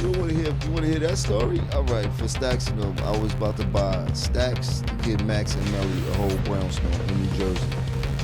You want to hear that story? All right, for Stacks and them, I was about to buy Stacks to give Max and Melly a whole brownstone in New Jersey.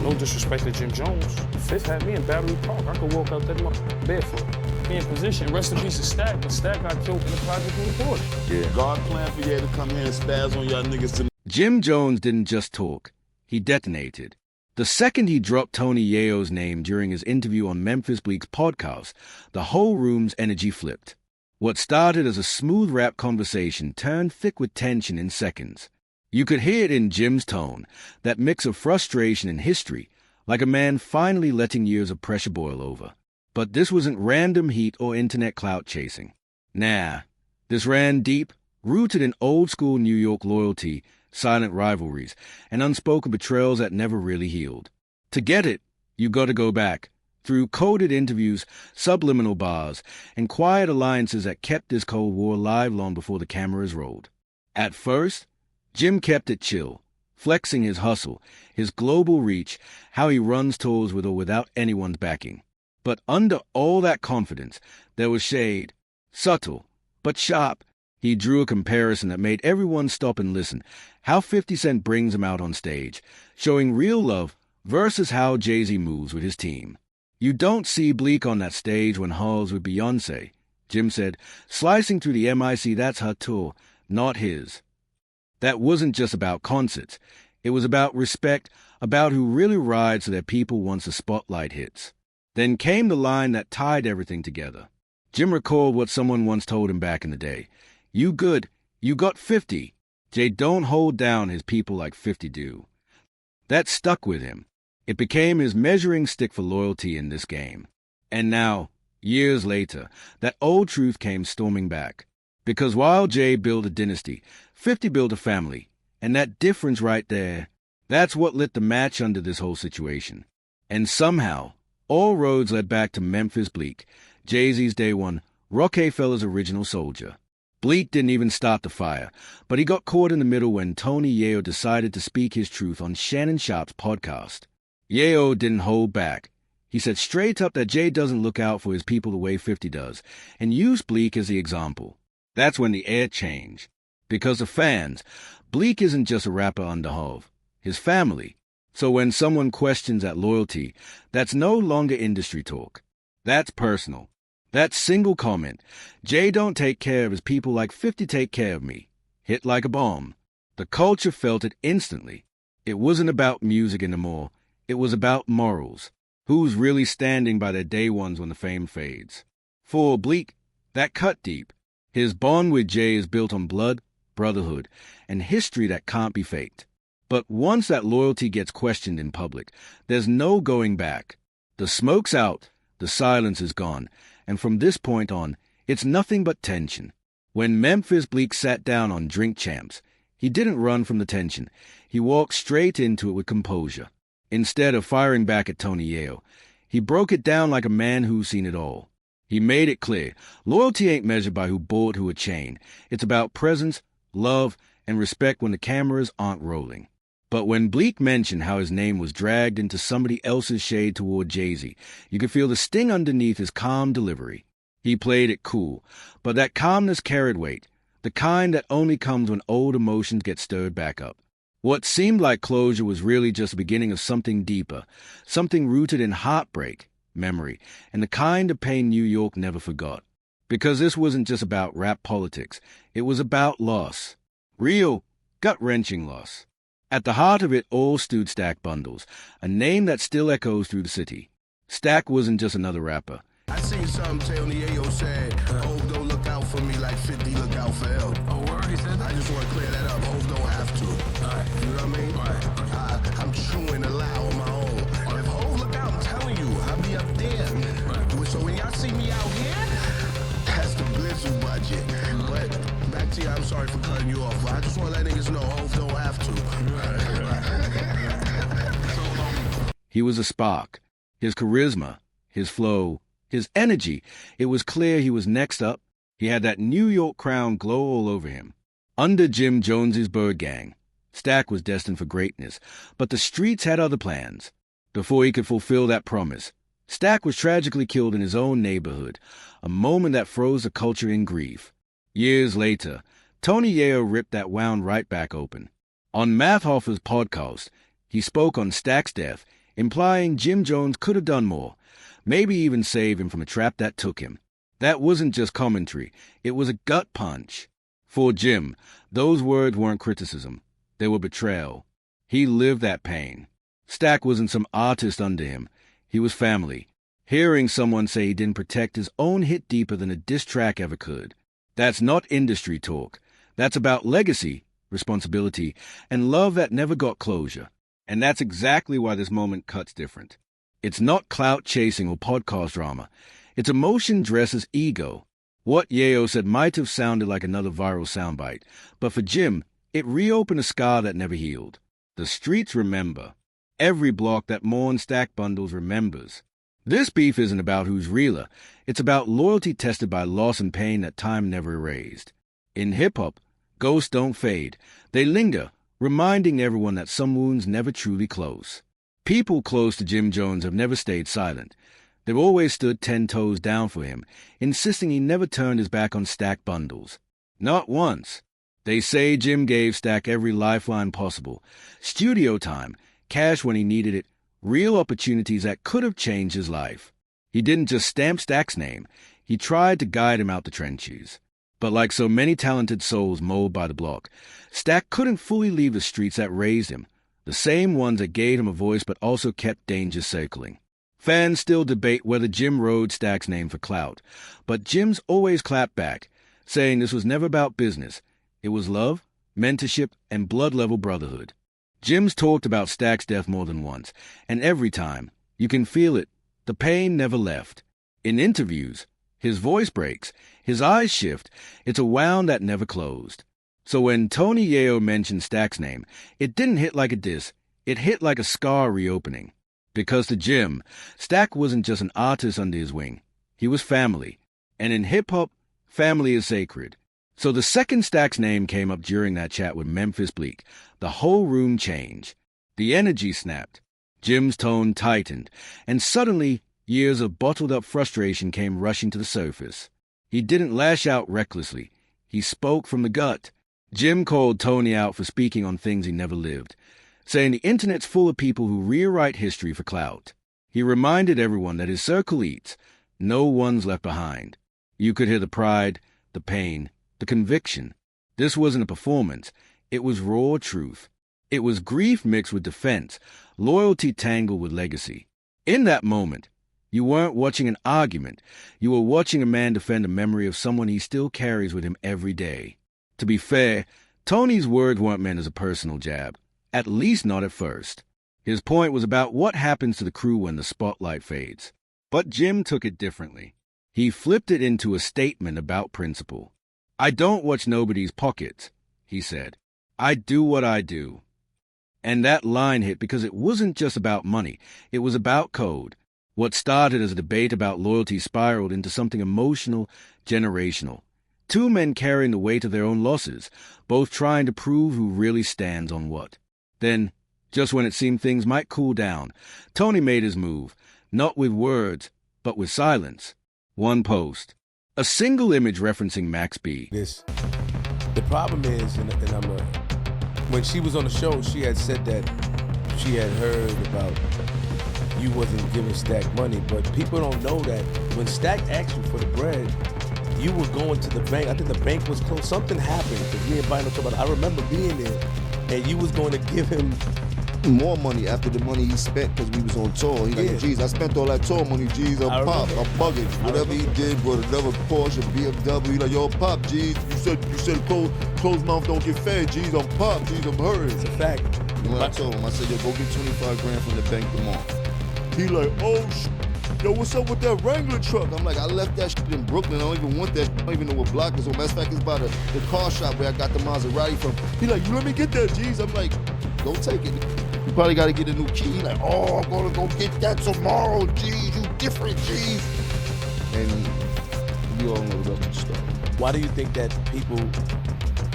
No disrespect to Jim Jones. The Fifth had me in Battery Park. I could walk out that motherfucker barefoot. He in position. Rest in peace of Stack, but Stack got killed in the project in the port. Yeah. God planned for you to come here and spaz on y'all niggas tonight. Jim Jones didn't just talk. He detonated. The second he dropped Tony Yayo's name during his interview on Memphis Bleek's podcast, the whole room's energy flipped. What started as a smooth rap conversation turned thick with tension in seconds. You could hear it in Jim's tone, that mix of frustration and history, like a man finally letting years of pressure boil over. But this wasn't random heat or internet clout chasing. Nah, this ran deep, rooted in old-school New York loyalty, silent rivalries, and unspoken betrayals that never really healed. To get it, you gotta go back, through coded interviews, subliminal bars, and quiet alliances that kept this Cold War alive long before the cameras rolled. At first, Jim kept it chill, flexing his hustle, his global reach, how he runs tours with or without anyone's backing. But under all that confidence, there was shade. Subtle, but sharp. He drew a comparison that made everyone stop and listen, how 50 Cent brings him out on stage, showing real love versus how Jay-Z moves with his team. You don't see Bleek on that stage when Hall's with Beyoncé, Jim said, slicing through the MIC, that's her tour, not his. That wasn't just about concerts. It was about respect, about who really rides to their people once the spotlight hits. Then came the line that tied everything together. Jim recalled what someone once told him back in the day. You good, you got 50. Jay don't hold down his people like 50 do. That stuck with him. It became his measuring stick for loyalty in this game. And now, years later, that old truth came storming back. Because while Jay built a dynasty, 50 built a family. And that difference right there, that's what lit the match under this whole situation. And somehow, all roads led back to Memphis Bleek, Jay-Z's day one, Rockefeller's original soldier. Bleek didn't even start the fire, but he got caught in the middle when Tony Yayo decided to speak his truth on Shannon Sharpe's podcast. Yayo didn't hold back. He said straight up that Jay doesn't look out for his people the way 50 does, and used Bleek as the example. That's when the air changed. Because of fans, Bleek isn't just a rapper under Hov, his family. So when someone questions that loyalty, that's no longer industry talk. That's personal. That single comment, Jay don't take care of his people like 50 take care of me, hit like a bomb. The culture felt it instantly. It wasn't about music anymore. It was about morals. Who's really standing by their day ones when the fame fades? For Bleek, that cut deep. His bond with Jay is built on blood, brotherhood, and history that can't be faked. But once that loyalty gets questioned in public, there's no going back. The smoke's out, the silence is gone, and from this point on, it's nothing but tension. When Memphis Bleek sat down on Drink Champs, he didn't run from the tension. He walked straight into it with composure. Instead of firing back at Tony Yayo, he broke it down like a man who's seen it all. He made it clear, loyalty ain't measured by who bought who a chain. It's about presence, love, and respect when the cameras aren't rolling. But when Bleek mentioned how his name was dragged into somebody else's shade toward Jay-Z, you could feel the sting underneath his calm delivery. He played it cool, but that calmness carried weight, the kind that only comes when old emotions get stirred back up. What seemed like closure was really just the beginning of something deeper, something rooted in heartbreak, memory, and the kind of pain New York never forgot. Because this wasn't just about rap politics, it was about loss. Real, gut-wrenching loss. At the heart of it all stood Stack Bundles, a name that still echoes through the city. Stack wasn't just another rapper. I seen something Tony Yayo said, Hov don't look out for me like 50 look out for L. Oh, word, he said that? I just want to clear that up. Hov don't have to. Alright. You know what I mean? Right. I'm chewing the loud on my own. If Hov look out, I'm telling you, I'll be up there. Right. So when y'all see me out here, that's the Blizzle budget. But back to you, I'm sorry for cutting you off. But I just want to let niggas know Hov don't have to. He was a spark. His charisma, his flow, his energy. It was clear he was next up. He had that New York crown glow all over him. Under Jim Jones's Bird Gang, Stack was destined for greatness, but the streets had other plans. Before he could fulfill that promise, Stack was tragically killed in his own neighborhood, a moment that froze the culture in grief. Years later, Tony Yayo ripped that wound right back open. On Math Hoffa's podcast, he spoke on Stack's death, implying Jim Jones could have done more, maybe even save him from a trap that took him. That wasn't just commentary, it was a gut punch. For Jim, those words weren't criticism, they were betrayal. He lived that pain. Stack wasn't some artist under him, he was family. Hearing someone say he didn't protect his own hit deeper than a diss track ever could. That's not industry talk. That's about legacy, responsibility, and love that never got closure. And that's exactly why this moment cuts different. It's not clout chasing or podcast drama. It's emotion dressed as ego. What Yayo said might have sounded like another viral soundbite, but for Jim, it reopened a scar that never healed. The streets remember. Every block that mourns Stack bundles remembers. This beef isn't about who's realer. It's about loyalty tested by loss and pain that time never erased. In hip-hop, ghosts don't fade. They linger, reminding everyone that some wounds never truly close. People close to Jim Jones have never stayed silent. They've always stood 10 toes down for him, insisting he never turned his back on Stack bundles. Not once. They say Jim gave Stack every lifeline possible. Studio time, cash when he needed it, real opportunities that could have changed his life. He didn't just stamp Stack's name, he tried to guide him out the trenches. But like so many talented souls molded by the block, Stack couldn't fully leave the streets that raised him, the same ones that gave him a voice but also kept danger circling. Fans still debate whether Jim rode Stack's name for clout, but Jim's always clapped back, saying this was never about business. It was love, mentorship, and blood-level brotherhood. Jim's talked about Stack's death more than once, and every time, you can feel it, the pain never left. In interviews, his voice breaks, his eyes shift, it's a wound that never closed. So when Tony Yayo mentioned Stack's name, it didn't hit like a diss, it hit like a scar reopening. Because to Jim, Stack wasn't just an artist under his wing, he was family. And in hip-hop, family is sacred. So the second Stack's name came up during that chat with Memphis Bleak, the whole room changed. The energy snapped. Jim's tone tightened, and suddenly years of bottled-up frustration came rushing to the surface. He didn't lash out recklessly. He spoke from the gut. Jim called Tony out for speaking on things he never lived, saying the internet's full of people who rewrite history for clout. He reminded everyone that his circle eats. No one's left behind. You could hear the pride, the pain, the conviction. This wasn't a performance. It was raw truth. It was grief mixed with defense, loyalty tangled with legacy. In that moment, you weren't watching an argument. You were watching a man defend a memory of someone he still carries with him every day. To be fair, Tony's words weren't meant as a personal jab, at least not at first. His point was about what happens to the crew when the spotlight fades. But Jim took it differently. He flipped it into a statement about principle. I don't watch nobody's pockets, he said. I do what I do. And that line hit because it wasn't just about money. It was about code. What started as a debate about loyalty spiraled into something emotional, generational. Two men carrying the weight of their own losses, both trying to prove who really stands on what. Then, just when it seemed things might cool down, Tony made his move, not with words, but with silence. One post. A single image referencing Max B. The problem is, when she was on the show, she had said that she had heard about you wasn't giving Stack money, but people don't know that when Stack asked you for the bread, you were going to the bank. I think the bank was closed. Something happened because me and Bino talked about it. I remember being there, and you was going to give him more money after the money he spent because we was on tour. He like, geez, I spent all that tour money, geez, on Pop, I'm bugging. Whatever he did, with another Porsche, BMW, he like, yo, Pop, geez, you said closed mouth don't get fed, geez, I'm Pop, geez, I'm hurting. It's a fact. And when I told him, I said, yo, go get 25 grand from the bank tomorrow. He like, oh, yo, what's up with that Wrangler truck? I'm like, I left that shit in Brooklyn. I don't even want that shit. I don't even know what block it's on. Matter of fact, it's by the car shop where I got the Maserati from. He like, you let me get that, geez. I'm like, go take it. You probably got to get a new key. He like, oh, I'm going to go get that tomorrow, geez. You different, geez. And you all know the rest of the story. Why do you think that people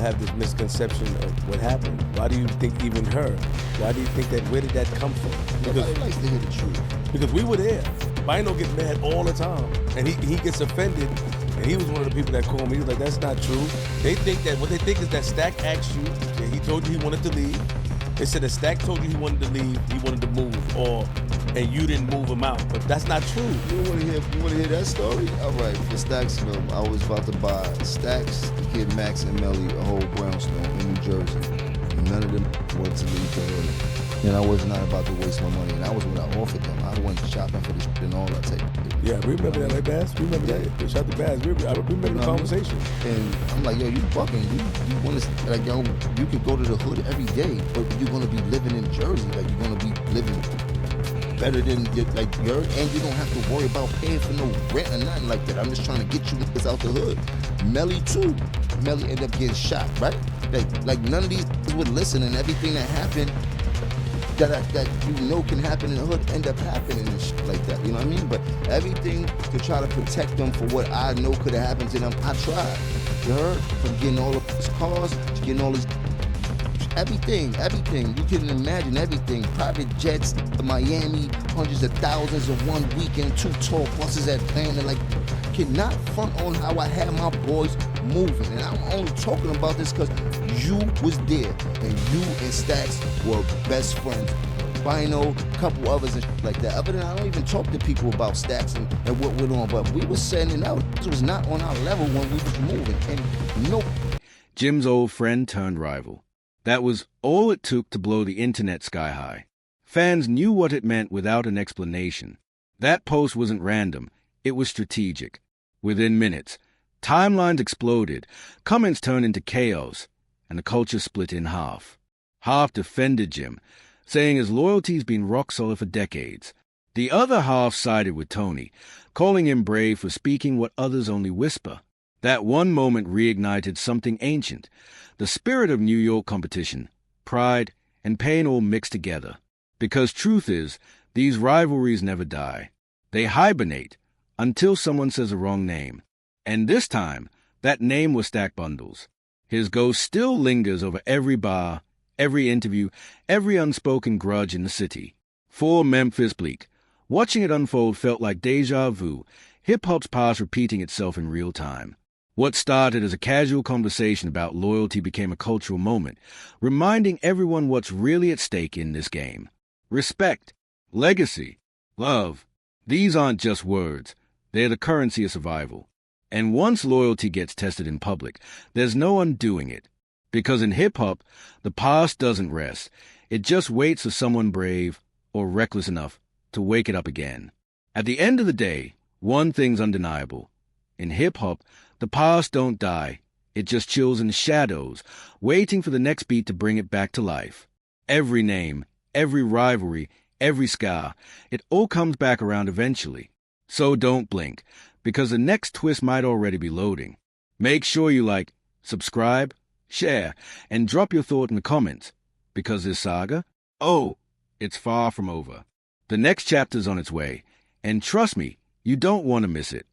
have this misconception of what happened? Why do you think even her? Why do you think that, where did that come from? Nobody likes to hear the truth. Because we were there. Bino gets mad all the time, and he gets offended. And he was one of the people that called me. He was like, "That's not true." They think that what they think is that Stack asked you, and he told you he wanted to leave. They said that Stack told you he wanted to leave, he wanted to move, and you didn't move him out. But that's not true. You want to hear that story? All right, for Stacks, I was about to buy Stacks, the kid Max and Melly, a whole brownstone in New Jersey. None of them wanted to leave the hood. And I was not about to waste my money. And I was what I offered them. I went shopping for this shit and all that type of thing. Yeah, we remember that, like Bass. We remember that. They shot the Bass. I remember the conversation. And I'm like, yo, you bugging. You want to, like, yo, you could go to the hood every day, but you're going to be living in Jersey. Like, you're going to be living better than, like, and you don't have to worry about paying for no rent or nothing like that. I'm just trying to get you niggas out the hood. Melly, too. Melly ended up getting shot, right? Like none of these would listen, and everything that happened that you know can happen in the hood end up happening and shit like that. You know what I mean? But everything to try to protect them for what I know could have happened to them, I tried. You heard? From getting all of his cars, to getting all his everything. You can imagine everything. Private jets to Miami, hundreds of thousands in one weekend, 2 tour buses at Atlanta. Like, cannot front on how I had my boys moving. And I'm only talking about this because you was there, and you and Stacks were best friends. Bino, a couple others and shit like that. Other than I don't even talk to people about Stacks and what went on, but we was sending out. This was not on our level when we was moving. And no. Jim's old friend turned rival. That was all it took to blow the internet sky high. Fans knew what it meant without an explanation. That post wasn't random. It was strategic. Within minutes, timelines exploded, comments turned into chaos, and the culture split in half. Half defended Jim, saying his loyalty's been rock solid for decades. The other half sided with Tony, calling him brave for speaking what others only whisper. That one moment reignited something ancient, the spirit of New York competition, pride, and pain all mixed together. Because truth is, these rivalries never die. They hibernate until someone says the wrong name. And this time, that name was Stack Bundles. His ghost still lingers over every bar, every interview, every unspoken grudge in the city. For Memphis Bleak, watching it unfold felt like deja vu, hip-hop's past repeating itself in real time. What started as a casual conversation about loyalty became a cultural moment, reminding everyone what's really at stake in this game. Respect, legacy, love. These aren't just words. They're the currency of survival. And once loyalty gets tested in public, there's no undoing it. Because in hip-hop, the past doesn't rest. It just waits for someone brave or reckless enough to wake it up again. At the end of the day, one thing's undeniable. In hip-hop, the past don't die. It just chills in the shadows, waiting for the next beat to bring it back to life. Every name, every rivalry, every scar, it all comes back around eventually. So don't blink, because the next twist might already be loading. Make sure you like, subscribe, share, and drop your thought in the comments, because this saga, it's far from over. The next chapter's on its way, and trust me, you don't want to miss it.